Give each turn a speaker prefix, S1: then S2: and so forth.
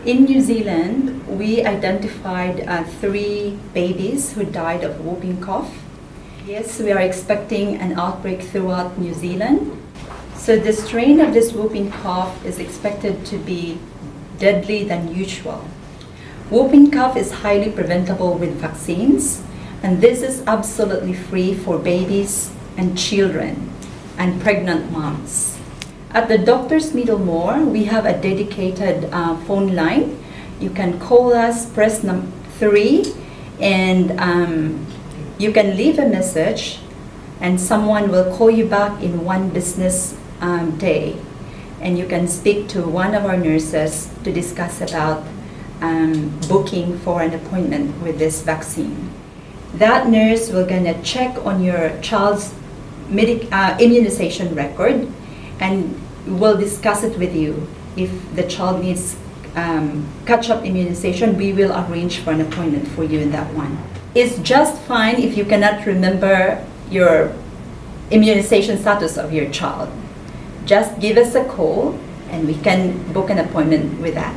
S1: In New Zealand, we identified 3 babies who died of whooping cough. Yes, we are expecting an outbreak throughout New Zealand. So the strain of this whooping cough is expected to be deadly than usual. Whooping cough is highly preventable with vaccines, and this is absolutely free for babies and children and pregnant moms. At the Doctors Middlemore, we have a dedicated phone line. You can call us, press 3, and you can leave a message, and someone will call you back in 1 business day. And you can speak to one of our nurses to discuss about booking for an appointment with this vaccine. That nurse will gonna check on your child's immunization record, and we'll discuss it with you. If the child needs catch-up immunization, we will arrange for an appointment for you in that one. It's just fine if you cannot remember your immunization status of your child. Just give us a call and we can book an appointment with that.